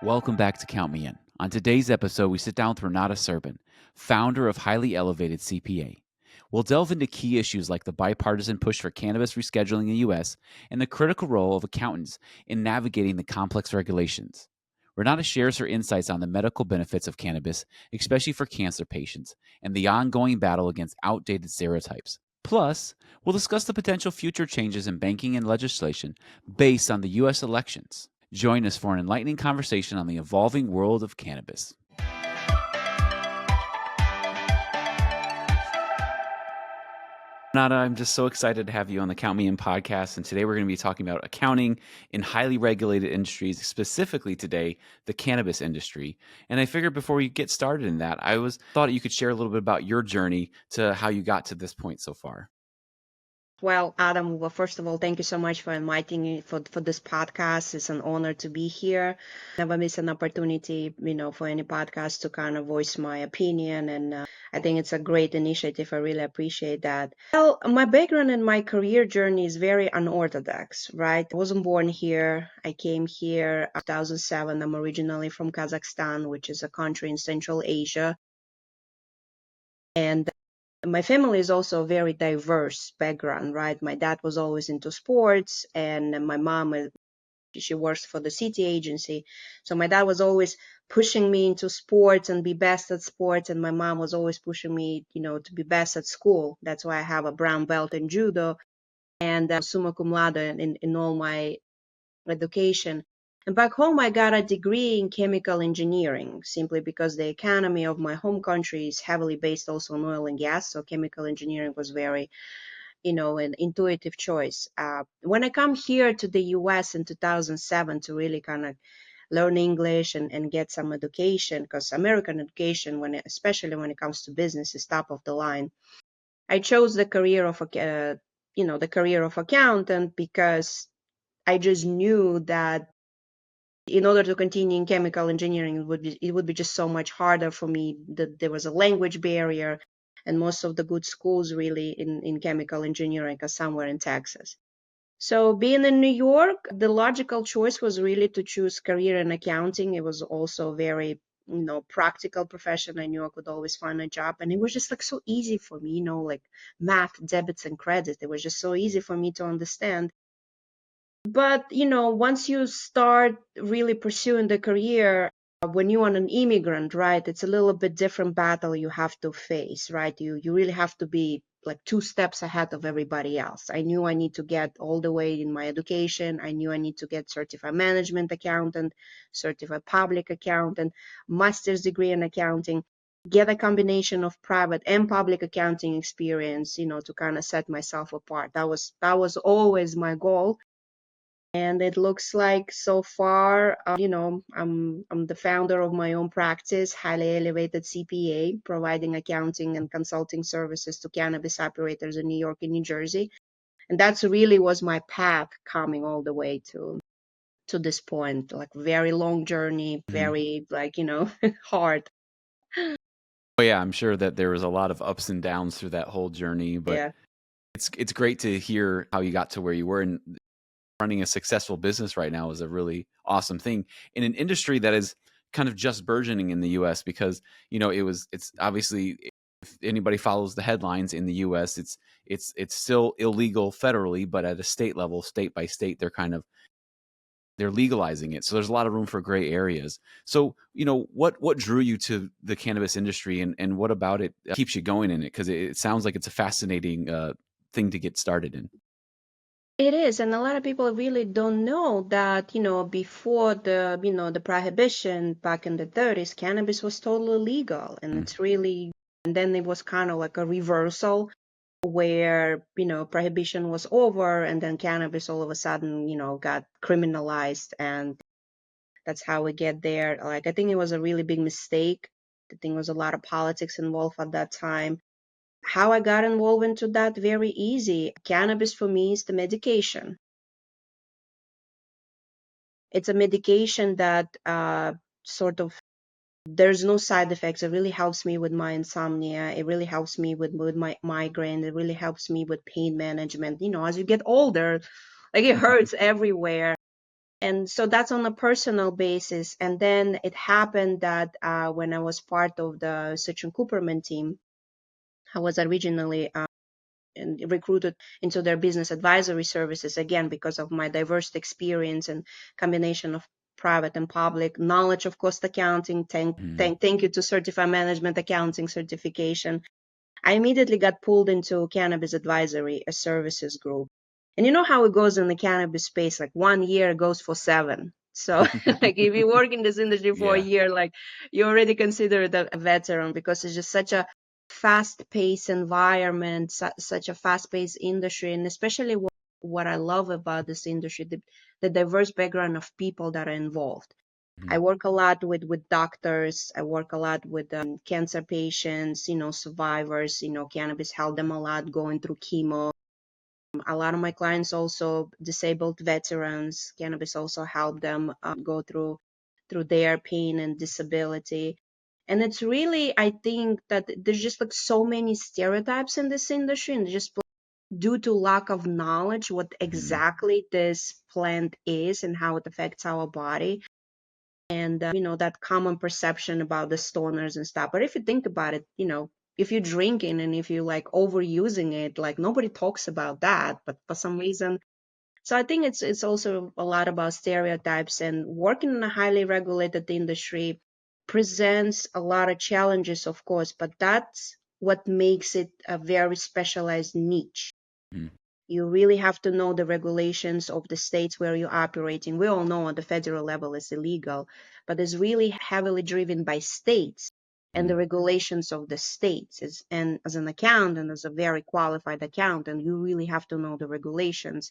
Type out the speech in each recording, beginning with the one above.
Welcome back to Count Me In. On today's episode, we sit down with Renata Serban, founder of Highly Elevated CPA. We'll delve into key issues like the bipartisan push for cannabis rescheduling in the U.S. and the critical role of accountants in navigating the complex regulations. Renata shares her insights on the medical benefits of cannabis, especially for cancer patients, and the ongoing battle against outdated stereotypes. Plus, we'll discuss the potential future changes in banking and legislation based on the U.S. elections. Join us for an enlightening conversation on the evolving world of cannabis. Renata, I'm just so excited to have you on the Count Me In podcast. And today we're going to be talking about accounting in highly regulated industries, specifically today, the cannabis industry. And I figured before we get started in that, thought you could share a little bit about your journey to how you got to this point so far. Well, Adam, first of all, thank you so much for inviting me for this podcast. It's an honor to be here. Never miss an opportunity, for any podcast to kind of voice my opinion. And I think it's a great initiative. I really appreciate that. Well, my background and my career journey is very unorthodox, right? I wasn't born here. I came here in 2007. I'm originally from Kazakhstan, which is a country in Central Asia. And my family is also a very diverse background, right? My dad was always into sports, and my mom, she works for the city agency. So my dad was always pushing me into sports and be best at sports, and my mom was always pushing me, to be best at school. That's why I have a brown belt in judo and summa cum laude in all my education. And back home, I got a degree in chemical engineering simply because the economy of my home country is heavily based also on oil and gas. So chemical engineering was very, an intuitive choice. When I come here to the US in 2007 to really kind of learn English and get some education, because American education, especially when it comes to business, is top of the line. I chose the career of, the career of accountant because I just knew that in order to continue in chemical engineering, it would be just so much harder for me. That there was a language barrier, and most of the good schools really in chemical engineering are somewhere in Texas. So being in New York, the logical choice was really to choose career in accounting. It was also very, practical profession. I knew I could always find a job, and it was just like so easy for me, like math, debits, and credit. It was just so easy for me to understand. But, once you start really pursuing the career, when you're an immigrant, right, it's a little bit different battle you have to face, right? You really have to be like 2 steps ahead of everybody else. I knew I need to get all the way in my education. I knew I need to get certified management accountant, certified public accountant, master's degree in accounting, get a combination of private and public accounting experience, to kind of set myself apart. That was always my goal. And it looks like so far, I'm the founder of my own practice, Highly Elevated CPA, providing accounting and consulting services to cannabis operators in New York and New Jersey. And that's really was my path coming all the way to this point, like very long journey, very hard. Oh yeah, I'm sure that there was a lot of ups and downs through that whole journey, but Yeah. it's great to hear how you got to where you were, and running a successful business right now is a really awesome thing in an industry that is kind of just burgeoning in the US because, it's obviously, if anybody follows the headlines in the US, it's still illegal federally, but at a state level, state by state, they're legalizing it. So there's a lot of room for gray areas. So, what drew you to the cannabis industry, and what about it keeps you going in it? Because it sounds like it's a fascinating thing to get started in. It is, and a lot of people really don't know that, before the prohibition back in the 30s, cannabis was totally legal, and it's really, and then it was kind of like a reversal where, prohibition was over, and then cannabis all of a sudden, got criminalized, and that's how we get there. Like, I think it was a really big mistake. I think there was a lot of politics involved at that time. How I got involved into that, very easy. Cannabis for me is the medication. It's a medication that sort of, there's no side effects. It really helps me with my insomnia. It really helps me with my migraine. It really helps me with pain management. As you get older, like it hurts everywhere. And so that's on a personal basis. And then it happened that when I was part of the Sitchin Cooperman team, I was originally and recruited into their business advisory services, again because of my diverse experience and combination of private and public knowledge of cost accounting. Thank you to certified management accounting certification. I immediately got pulled into cannabis advisory, a services group. And you know how it goes in the cannabis space, like 1 year goes for 7. So like if you work in this industry for a Yeah. year, like you already considered a veteran, because it's just such a fast-paced environment, such a fast-paced industry. And especially what I love about this industry, the diverse background of people that are involved. I work a lot with doctors. I work a lot with cancer patients, survivors. Cannabis helped them a lot going through chemo. A lot of my clients also disabled veterans. Cannabis also helped them go through their pain and disability. And it's really, I think that there's just like so many stereotypes in this industry, and just due to lack of knowledge what exactly this plant is and how it affects our body, and that common perception about the stoners and stuff. But if you think about it, if you're drinking and if you like overusing it, like nobody talks about that, but for some reason. So I think it's also a lot about stereotypes, and working in a highly regulated industry presents a lot of challenges, of course, but that's what makes it a very specialized niche. You really have to know the regulations of the states where you're operating. We all know on the federal level it's illegal, but it's really heavily driven by states and the regulations of the states. And as an accountant, as a very qualified accountant, you really have to know the regulations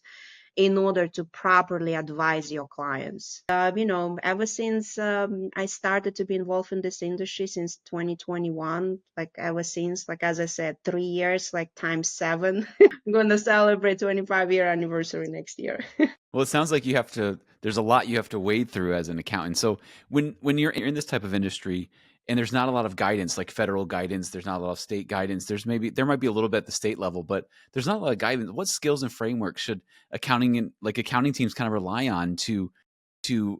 in order to properly advise your clients. Ever since I started to be involved in this industry since 2021, like ever since, like as I said, 3 years, like times 7. I'm going to celebrate 25-year anniversary next year. Well, it sounds like there's a lot you have to wade through as an accountant. So when you're in this type of industry and there's not a lot of guidance, like federal guidance, there's not a lot of state guidance. There might be a little bit at the state level, but there's not a lot of guidance. What skills and frameworks should accounting teams kind of rely on to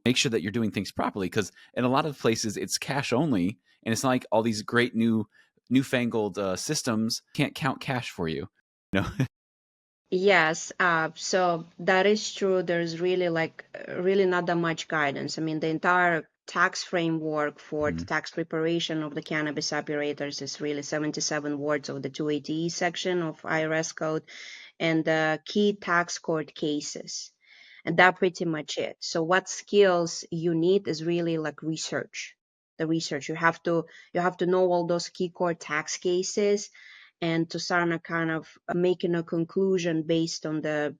make sure that you're doing things properly? Because in a lot of places it's cash only, and it's not like all these great newfangled systems can't count cash for you. You know? Yes, so that is true. There's really really not that much guidance. I mean, the entire tax framework for the tax preparation of the cannabis operators is really 77 words of the 280E section of IRS code, and the key tax court cases. And that pretty much it. So what skills you need is really like research. The research you have to know all those key court tax cases, and to start a kind of making a conclusion based on the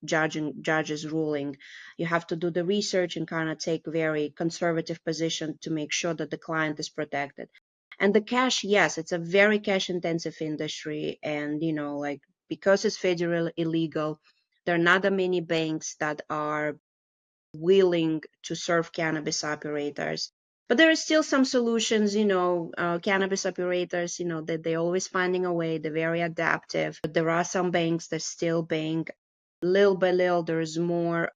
judge's ruling. You have to do the research and kind of take very conservative position to make sure that the client is protected. And the cash, yes, it's a very cash intensive industry, and like because it's federal illegal, there are not that many banks that are willing to serve cannabis operators. But there are still some solutions, cannabis operators, that they're always finding a way. They're very adaptive. But there are some banks that still bank. Little by little, there's more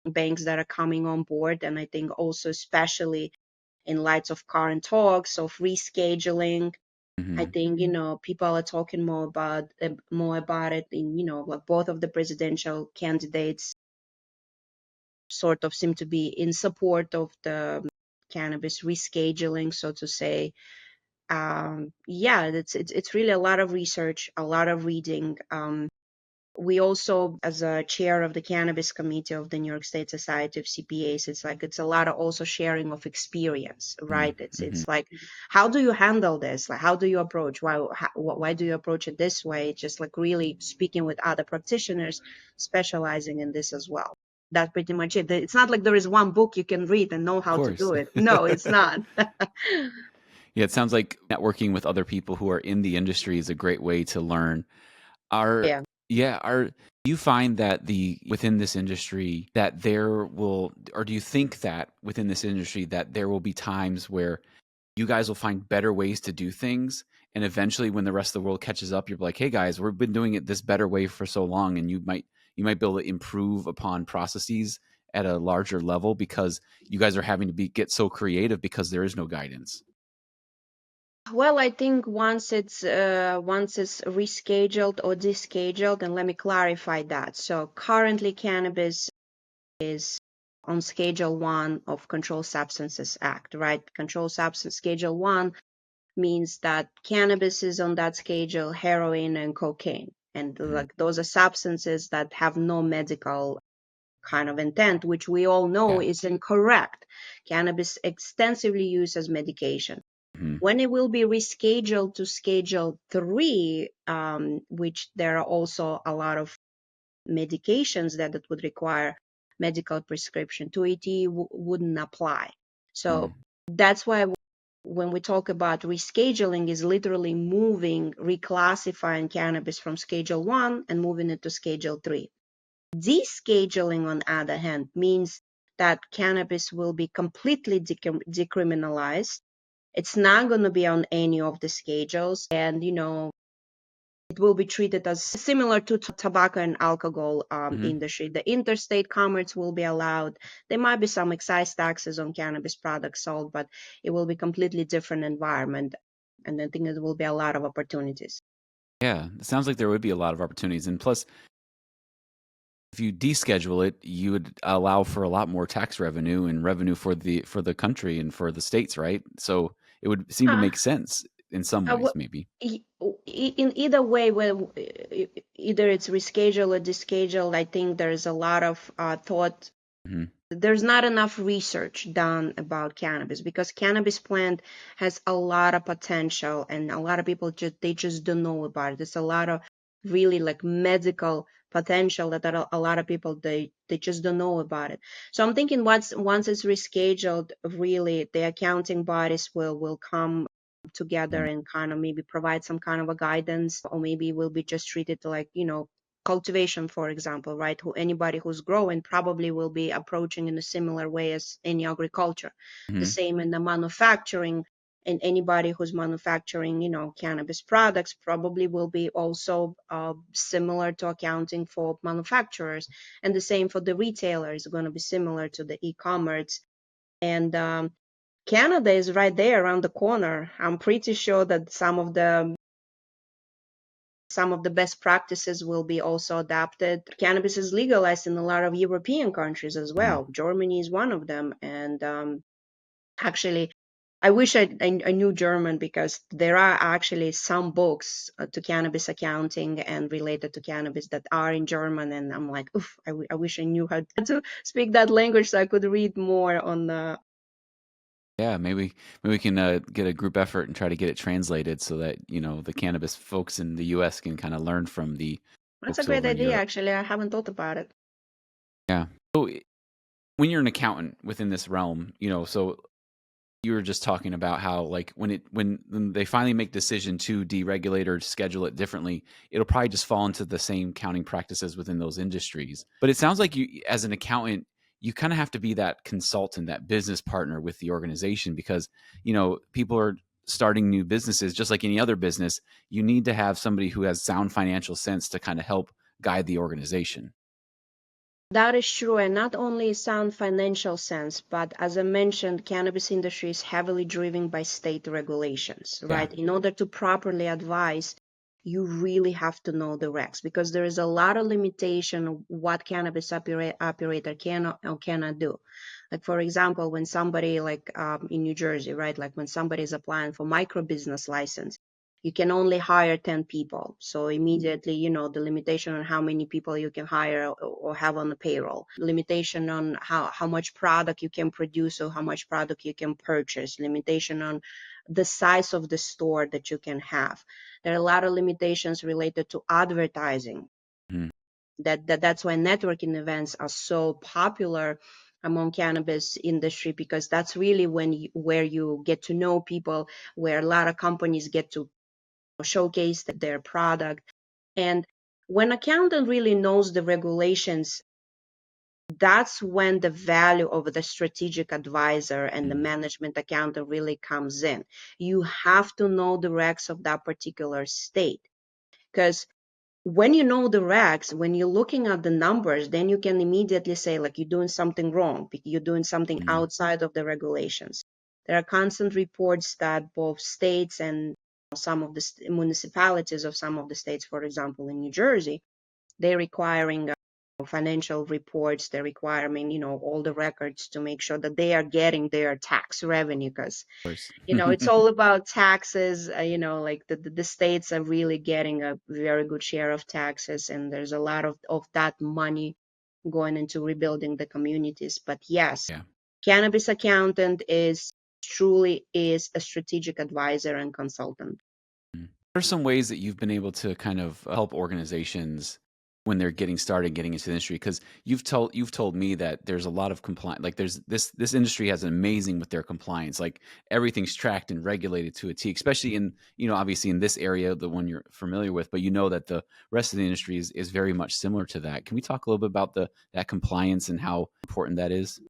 banks that are coming on board. And I think also, especially in light of current talks of rescheduling, I think people are talking more about it. In like both of the presidential candidates sort of seem to be in support of the cannabis rescheduling, so to say. Yeah, it's really a lot of research, a lot of reading. We also, as a chair of the cannabis committee of the New York State Society of CPAs, it's a lot of also sharing of experience, right? It's like, how do you handle this? Like, how do you approach? Why do you approach it this way? Just like really speaking with other practitioners specializing in this as well. That's pretty much it. It's not like there is one book you can read and know Of how to course. do it. No, it's not. Yeah, it sounds like networking with other people who are in the industry is a great way to learn. Are Yeah. yeah, are do you find that within this industry that do you think that within this industry that there will be times where you guys will find better ways to do things, and eventually when the rest of the world catches up, you're like, "Hey guys, we've been doing it this better way for so long," and you might be able to improve upon processes at a larger level because you guys are having to get so creative because there is no guidance? Well, I think once it's rescheduled or descheduled, and let me clarify that. So currently, cannabis is on Schedule 1 of Controlled Substances Act, right? Controlled Substance Schedule 1 means that cannabis is on that schedule, heroin and cocaine. And like those are substances that have no medical kind of intent, which we all know Yeah. is incorrect. Cannabis extensively used as medication. Mm-hmm. When it will be rescheduled to Schedule 3, which there are also a lot of medications that would require medical prescription, 280 wouldn't apply. So that's why when we talk about rescheduling is literally moving, reclassifying cannabis from Schedule 1 and moving it to Schedule 3. Descheduling, on the other hand, means that cannabis will be completely decriminalized. It's not going to be on any of the schedules, and it will be treated as similar to tobacco and alcohol industry. The interstate commerce will be allowed. There might be some excise taxes on cannabis products sold, but it will be completely different environment. And I think there will be a lot of opportunities. Yeah, it sounds like there would be a lot of opportunities. And plus, if you deschedule it, you would allow for a lot more tax revenue and revenue for the country and for the states, right? So it would seem to Uh, make sense in some I ways, w- maybe. in either way, when either it's rescheduled or descheduled, I think there's a lot of thought. Hmm. There's not enough research done about cannabis because cannabis plant has a lot of potential, and a lot of people just don't know about it. There's a lot of really like medical potential that a lot of people they just don't know about it. So I'm thinking once it's rescheduled, really the accounting bodies will come together and kind of maybe provide some kind of a guidance, or maybe will be just treated like cultivation, for example, right? Anybody who's growing probably will be approaching in a similar way as any agriculture. The Hmm. same in the manufacturing, and anybody who's manufacturing, cannabis products probably will be also similar to accounting for manufacturers, and the same for the retailers, going to be similar to the e-commerce. And Canada is right there around the corner. I'm pretty sure that some of the best practices will be also adapted. Cannabis is legalized in a lot of European countries as Hmm. well. Germany is one of them. And actually, I wish I knew German, because there are actually some books to cannabis accounting and related to cannabis that are in German. And I'm like, oof, I wish I knew how to speak that language so I could read more on the. Yeah, maybe we can get a group effort and try to get it translated so that the cannabis folks in the U.S. can kind of learn from the That's a folks great over in idea, Europe. actually. I haven't thought about it. Yeah. So when you're an accountant within this realm, so you were just talking about how like when they finally make decision to deregulate or schedule it differently, it'll probably just fall into the same counting practices within those industries. But it sounds like you, as an accountant, you kind of have to be that consultant, that business partner with the organization because people are starting new businesses just like any other business. You need to have somebody who has sound financial sense to kind of help guide the organization. That is true, and not only sound financial sense, but as I mentioned, cannabis industry is heavily driven by state regulations, Yeah. right? In order to properly advise, you really have to know the regs, because there is a lot of limitation of what cannabis operator can or cannot do. Like for example, when somebody like in New Jersey, right? Like when somebody is applying for micro business license, you can only hire 10 people. So immediately, the limitation on how many people you can hire or have on the payroll, limitation on how much product you can produce or how much product you can purchase, limitation on the size of the store that you can have. There are a lot of limitations related to advertising. Mhm. That's why networking events are so popular among cannabis industry, because that's really where you get to know people, where a lot of companies get to showcase their product. And when accountant really knows the regulations, that's when the value of the strategic advisor and the management accountant really comes in. You have to know the regs of that particular state, because when you know the regs, when you're looking at the numbers, then you can immediately say, like, you're doing something wrong, you're doing something outside of the regulations. There are constant reports that both states and some of the municipalities of some of the states, for example, in New Jersey, they're requiring financial reports. They're requiring, all the records to make sure that they are getting their tax revenue, because it's all about taxes. Like the states are really getting a very good share of taxes, and there's a lot of that money going into rebuilding the communities. But yes, Yeah. cannabis accountant truly is a strategic advisor and consultant. What are some ways that you've been able to kind of help organizations when they're getting started, getting into the industry? Because you've told me that there's a lot of compliance. Like there's this industry has amazing with their compliance. Like everything's tracked and regulated to a T. Especially in obviously in this area, the one you're familiar with. But that the rest of the industry is very much similar to that. Can we talk a little bit about that compliance and how important that is?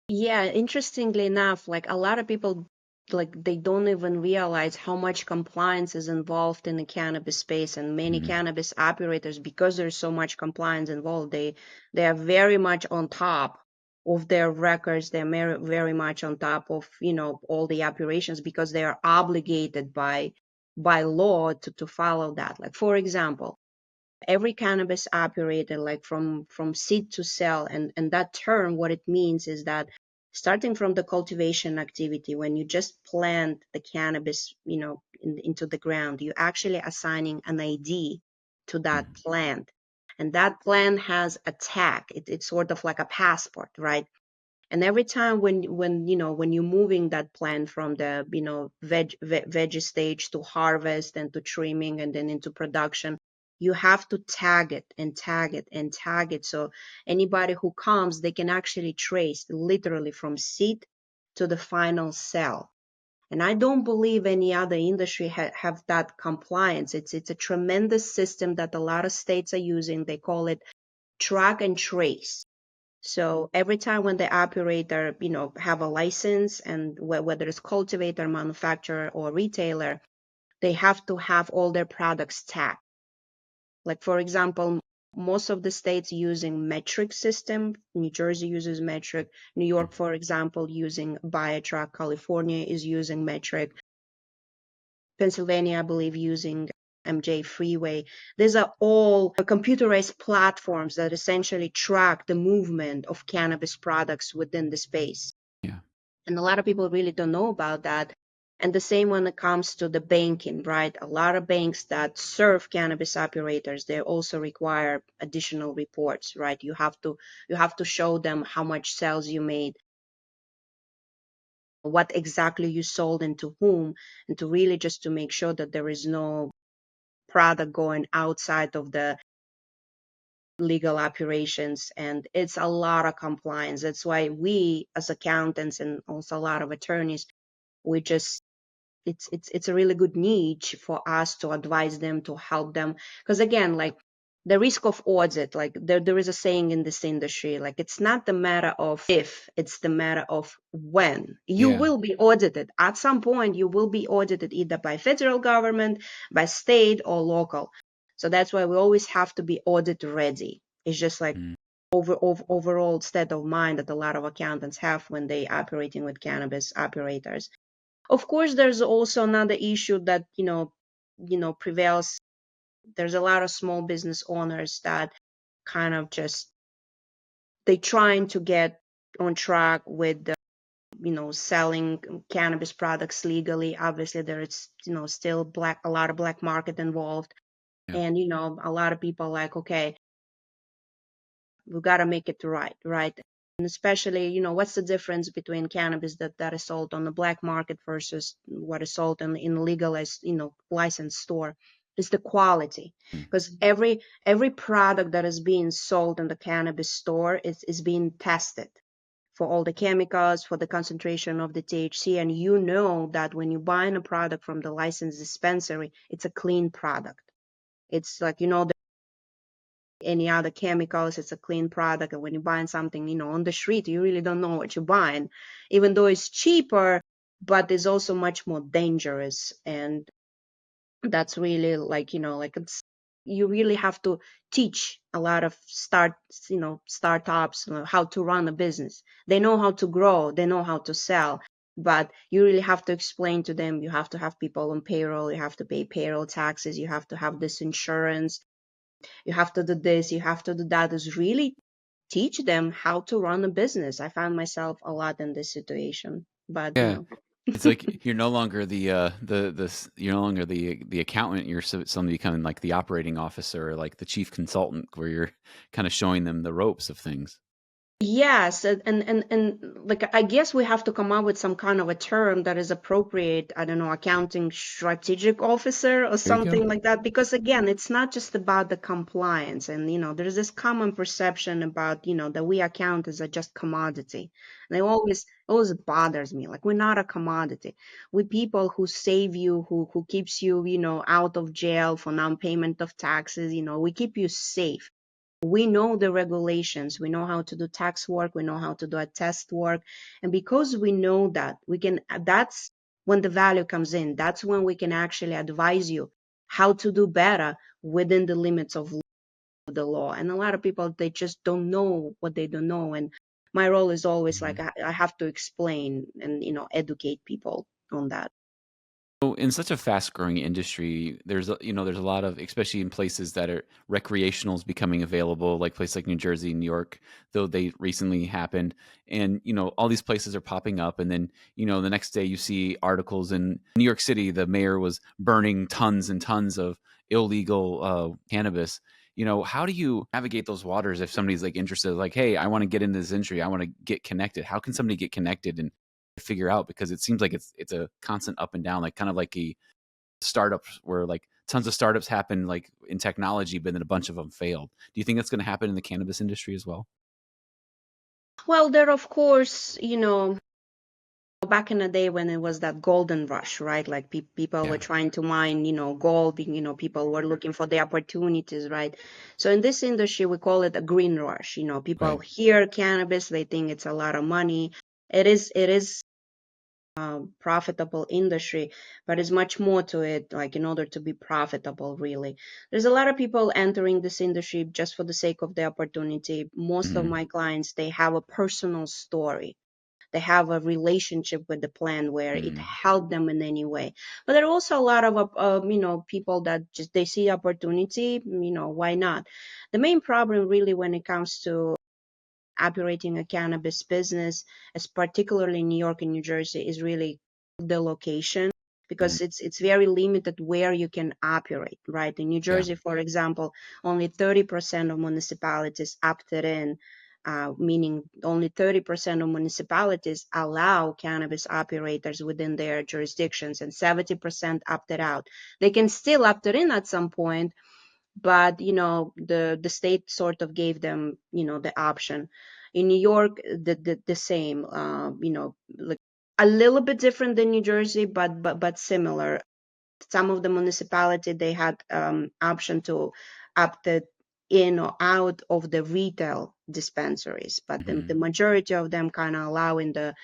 Yeah, interestingly enough, like a lot of people, like they don't even realize how much compliance is involved in the cannabis space, and many cannabis operators, because there's so much compliance involved, they are very much on top of their records. They're very much on top of all the operations, because they are obligated by law to follow that. Like, for example, every cannabis operator, like from seed to sell, and that term, what it means is that starting from the cultivation activity, when you just plant the cannabis into the ground, you're actually assigning an ID to that plant, and that plant has a tag. It's sort of like a passport, right? And every time when you're moving that plant from the veggie stage to harvest and to trimming and then into production, you have to tag it and tag it and tag it, so anybody who comes, they can actually trace literally from seed to the final cell. And I don't believe any other industry have that compliance. It's a tremendous system that a lot of states are using. They call it track and trace. So every time when the operator, have a license, and whether it's cultivator, manufacturer, or retailer, they have to have all their products tagged. Like, for example, most of the states using metric system. New Jersey uses metric. New York, for example, using BioTrack. California is using metric. Pennsylvania, I believe, using MJ Freeway. These are all computerized platforms that essentially track the movement of cannabis products within the space. Yeah. And a lot of people really don't know about that. And the same when it comes to the banking, right? A lot of banks that serve cannabis operators, they also require additional reports, right? You have to show them how much sales you made, what exactly you sold and to whom, and to really just to make sure that there is no product going outside of the legal operations. And it's a lot of compliance. That's why we as accountants and also a lot of attorneys, we just it's a really good niche for us to advise them, to help them. Because again, like the risk of audit, like there is a saying in this industry, like it's not the matter of if, it's the matter of when. You Yeah. will be audited at some point. You will be audited either by federal government, by state, or local. So that's why we always have to be audit ready. It's just like overall state of mind that a lot of accountants have when they operating with cannabis operators. Of course, there's also another issue that prevails. There's a lot of small business owners that kind of just they trying to get on track with selling cannabis products legally. Obviously, there is still a lot of black market involved, Yeah. and a lot of people like, okay, we got to make it right. And especially, what's the difference between cannabis that is sold on the black market versus what is sold in legalized, licensed store? Is the quality. Because every product that is being sold in the cannabis store is being tested for all the chemicals, for the concentration of the THC. And that when you buy a product from the licensed dispensary, it's a clean product. It's like, any other chemicals, it's a clean product. And when you're buying something on the street, you really don't know what you're buying, even though it's cheaper, but it's also much more dangerous. And that's really like like you really have to teach a lot of startups how to run a business. They know how to grow, they know how to sell, but you really have to explain to them. You have to have people on payroll, you have to pay payroll taxes, you have to have this insurance, you have to do this, you have to do that. Is really teach them how to run a business. I found myself a lot in this situation, but Yeah. It's like you're no longer you're no longer the accountant. You're suddenly becoming like the operating officer or like the chief consultant, where you're kind of showing them the ropes of things. Yes, and like I guess we have to come up with some kind of a term that is appropriate. I don't know, accounting strategic officer or There you go. something like that. Because again, it's not just about the compliance, and there's this common perception about that we accountants are just commodity. And it always bothers me. Like we're not a commodity. We people who save you, who keeps you out of jail for non-payment of taxes. We keep you safe. We know the regulations, we know how to do tax work, we know how to do a test work. And because we know that, that's when the value comes in. That's when we can actually advise you how to do better within the limits of the law. And a lot of people, they just don't know what they don't know. And my role is always Mhm. like I have to explain and educate people on that. So in such a fast-growing industry, there's a lot of, especially in places that are recreationals becoming available, like places like New Jersey, New York, though they recently happened, and all these places are popping up, and then the next day you see articles in New York City, the mayor was burning tons and tons of illegal cannabis. How do you navigate those waters if somebody's like interested, like, hey, I want to get into this industry, I want to get connected? How can somebody get connected and figure out, because it seems like it's a constant up and down, like kind of like a startups where like tons of startups happen like in technology, but then a bunch of them failed. Do you think that's going to happen in the cannabis industry as well? Well, there of course, back in the day when it was that golden rush, right? Like people were Yeah. trying to mine, gold, people were looking for the opportunities, right? So in this industry, we call it a green rush. People Right. hear cannabis, they think it's a lot of money. It is profitable industry, but it's much more to it. Like in order to be profitable, really, there's a lot of people entering this industry just for the sake of the opportunity. Most of Hmm. my clients, they have a personal story, they have a relationship with the plant where it Hmm. helped them in any way. But there are also a lot of people that just they see opportunity, why not? The main problem really when it comes to operating a cannabis business, as particularly in New York and New Jersey, is really the location, Hmm. because it's very limited where you can operate, right? In New Yeah. Jersey, for example, only 30% of municipalities opted in, meaning only 30% of municipalities allow cannabis operators within their jurisdictions, and 70% opted out. They can still opt in at some point, but the state sort of gave them the option. In New York, the same, like a little bit different than New Jersey, but similar. Some of the municipality, they had option to opt it in or out of the retail dispensaries, but the Hmm. majority of them kind of allowing the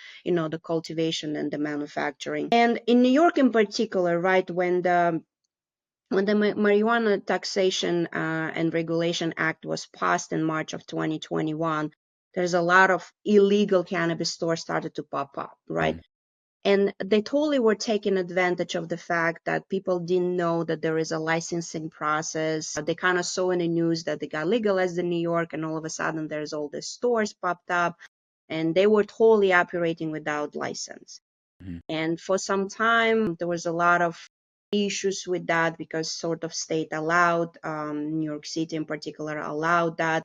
cultivation and the manufacturing. And in New York in particular, right, when the Marijuana Taxation and Regulation Act was passed in March of 2021, there's a lot of illegal cannabis stores started to pop up, right? Hmm. And they totally were taking advantage of the fact that people didn't know that there is a licensing process. They kind of saw in the news that they got legalized in New York, and all of a sudden there's all these stores popped up, and they were totally operating without license. Hmm. And for some time, there was a lot of issues with that because sort of state allowed, New York City in particular allowed that.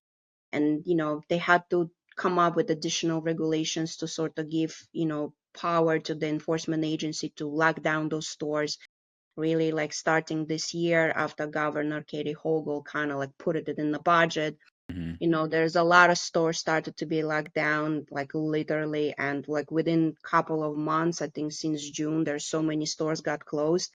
And, they had to come up with additional regulations to sort of give, power to the enforcement agency to lock down those stores. Really, like starting this year after Governor Katie Hochul kind of like put it in the budget, Hmm. there's a lot of stores started to be locked down, like literally, and like within couple of months, I think since June, there's so many stores got closed.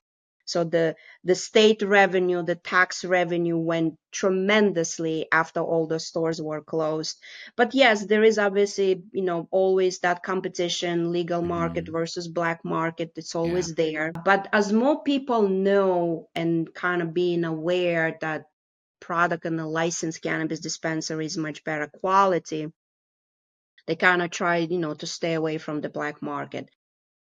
So the state revenue, the tax revenue went tremendously after all the stores were closed. But yes, there is obviously, always that competition, legal market Hmm. versus black market. It's Yeah. always there. But as more people know and kind of being aware that product in a licensed cannabis dispensary is much better quality, they kind of try, to stay away from the black market.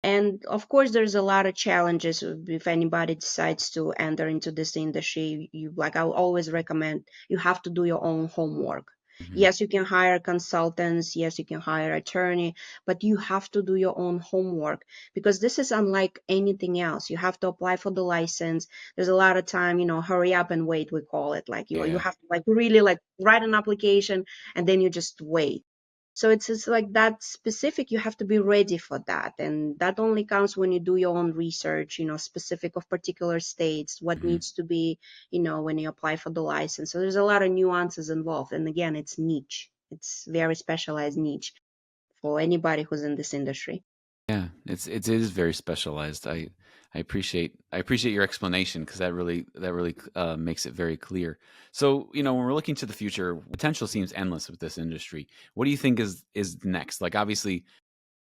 And of course, there's a lot of challenges if anybody decides to enter into this industry. You like, I always recommend you have to do your own homework. Mm-hmm. Yes, you can hire consultants. Yes, you can hire attorney, but you have to do your own homework because this is unlike anything else. You have to apply for the license. There's a lot of time, hurry up and wait, we call it. Like you Yeah. have to like really like write an application and then you just wait. So it's like that specific, you have to be ready for that. And that only comes when you do your own research, specific of particular states, what Mm-hmm. needs to be, when you apply for the license. So there's a lot of nuances involved. And again, it's niche. It's very specialized niche for anybody who's in this industry. Yeah, it is very specialized. I appreciate your explanation because that really makes it very clear. So when we're looking to the future, potential seems endless with this industry. What do you think is next? Like obviously,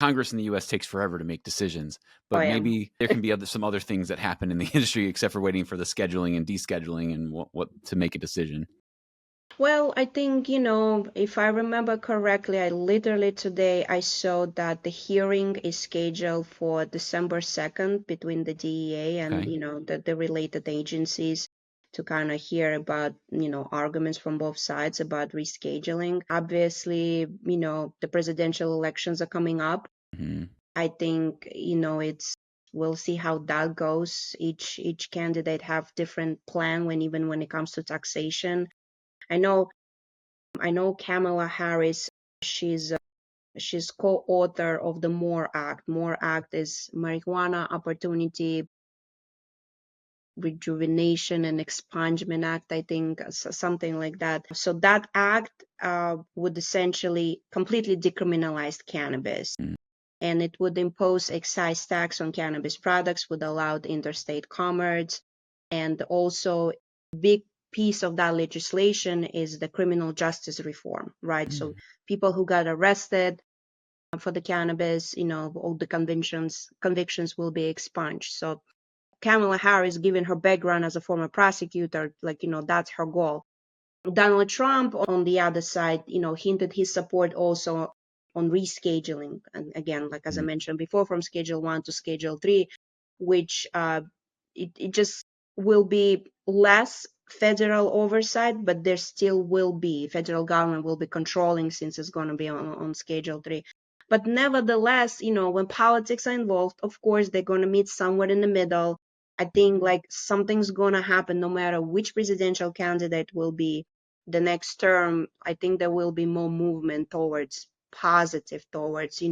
Congress in the U.S. takes forever to make decisions, Oh, but yeah. maybe there can be some other things that happen in the industry except for waiting for the scheduling and descheduling and what to make a decision. Well, I think, if I remember correctly, I literally today I saw that the hearing is scheduled for December 2nd between the DEA and, Okay. the related agencies to kind of hear about, arguments from both sides about rescheduling. Obviously, the presidential elections are coming up. Mm-hmm. I think, we'll see how that goes. Each candidate have different plan even when it comes to taxation. I know Kamala Harris, she's co-author of the MORE Act. MORE Act is Marijuana Opportunity Rejuvenation and Expungement Act, I think, something like that. So that act would essentially completely decriminalize cannabis. And it would impose excise tax on cannabis products, would allow the interstate commerce, and also big piece of that legislation is the criminal justice reform, right? So people who got arrested for the cannabis, all the convictions will be expunged. So Kamala Harris, given her background as a former prosecutor, that's her goal. Donald Trump, on the other side, hinted his support also on rescheduling. And again, like as I mentioned before, from Schedule 1 to Schedule 3, which it just will be less federal oversight, but there still will be. Federal government will be controlling since it's going to be on Schedule 3. But nevertheless, when politics are involved, of course, they're going to meet somewhere in the middle. I think like something's going to happen no matter which presidential candidate will be the next term. I think there will be more movement towards positive, towards,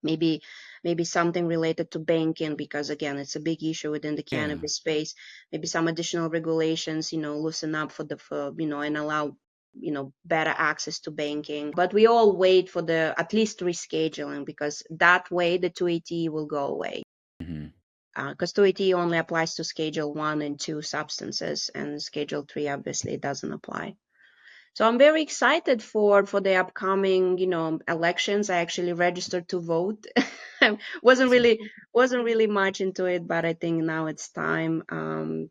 maybe something related to banking, because again, it's a big issue within the Yeah. cannabis space. Maybe some additional regulations, loosen up and allow better access to banking. But we all wait for the at least rescheduling, because that way the 280 will go away. Mm-hmm. Because 280 only applies to Schedule 1 and 2 substances, and Schedule 3 obviously doesn't apply. So I'm very excited for the upcoming, elections. I actually registered to vote. wasn't really much into it, but I think now it's time.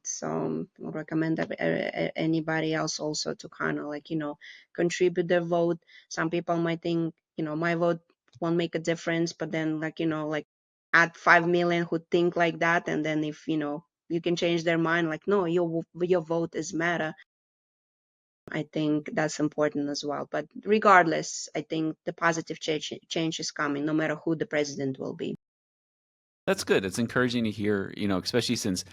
So I recommend that anybody else also to kind of contribute their vote. Some people might think, my vote won't make a difference, but then add 5 million who think like that, and then if you can change their mind, no, your vote is matter. I think that's important as well. But regardless, I think the positive change is coming, no matter who the president will be. That's good. It's encouraging to hear, especially since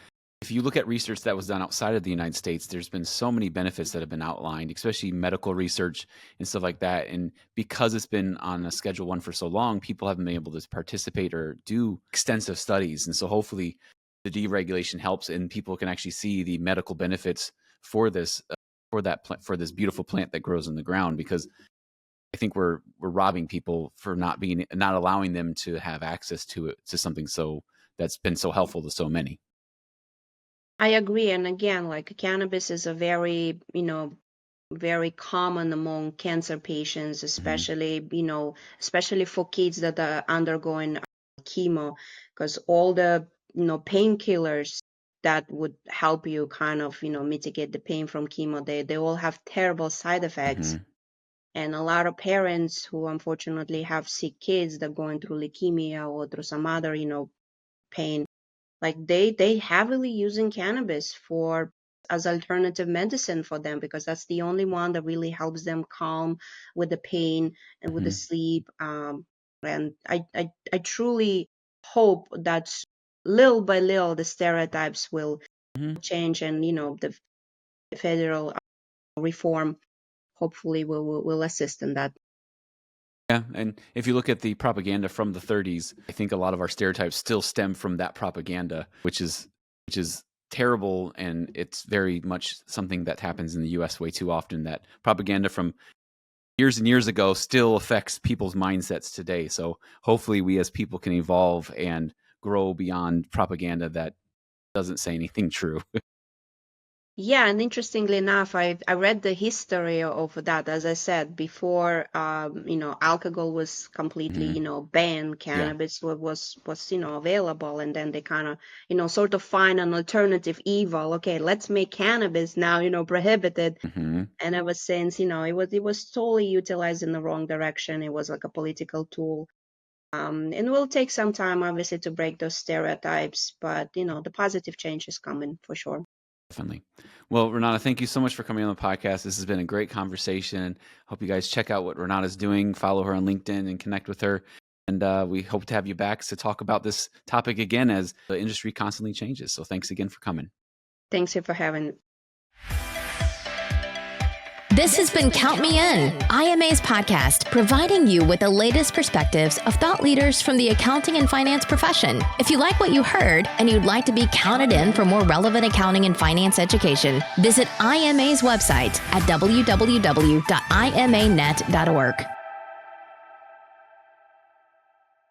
if you look at research that was done outside of the United States, there's been so many benefits that have been outlined, especially medical research and stuff like that. And because it's been on a Schedule 1 for so long, people haven't been able to participate or do extensive studies. And so hopefully the deregulation helps and people can actually see the medical benefits for this, for this beautiful plant that grows in the ground, because I think we're robbing people for not allowing them to have access to it, to something that's been so helpful to so many. I agree. And again, cannabis is a very, very common among cancer patients, especially, especially for kids that are undergoing chemo, because all the, painkillers that would help you kind of, mitigate the pain from chemo. They all have terrible side effects. Mm-hmm. And a lot of parents who unfortunately have sick kids that are going through leukemia or through some other, pain, like they heavily using cannabis as alternative medicine for them, because that's the only one that really helps them calm with the pain and with the sleep. And I truly hope that little by little the stereotypes will Mm-hmm. change, and the federal reform hopefully will assist in that. Yeah, and if you look at the propaganda from the 30s, I think a lot of our stereotypes still stem from that propaganda, which is terrible, and it's very much something that happens in the US way too often. That propaganda from years and years ago still affects people's mindsets today. So hopefully we as people can evolve and grow beyond propaganda that doesn't say anything true. Yeah, and interestingly enough, I read the history of that. As I said before, alcohol was completely, Mhm. banned. Yeah. Cannabis was available, and then they kind of, sort of find an alternative evil. Okay, let's make cannabis now, prohibited. Hmm. And ever since, it was totally utilized in the wrong direction. It was like a political tool. And it will take some time, obviously, to break those stereotypes, but the positive change is coming for sure. Definitely. Well, Renata, thank you so much for coming on the podcast. This has been a great conversation. Hope you guys check out what Renata's doing, follow her on LinkedIn, and connect with her. And we hope to have you back to talk about this topic again as the industry constantly changes. So thanks again for coming. Thanks for having. This has been Count Me In, IMA's podcast, providing you with the latest perspectives of thought leaders from the accounting and finance profession. If you like what you heard and you'd like to be counted in for more relevant accounting and finance education, visit IMA's website at www.imanet.org.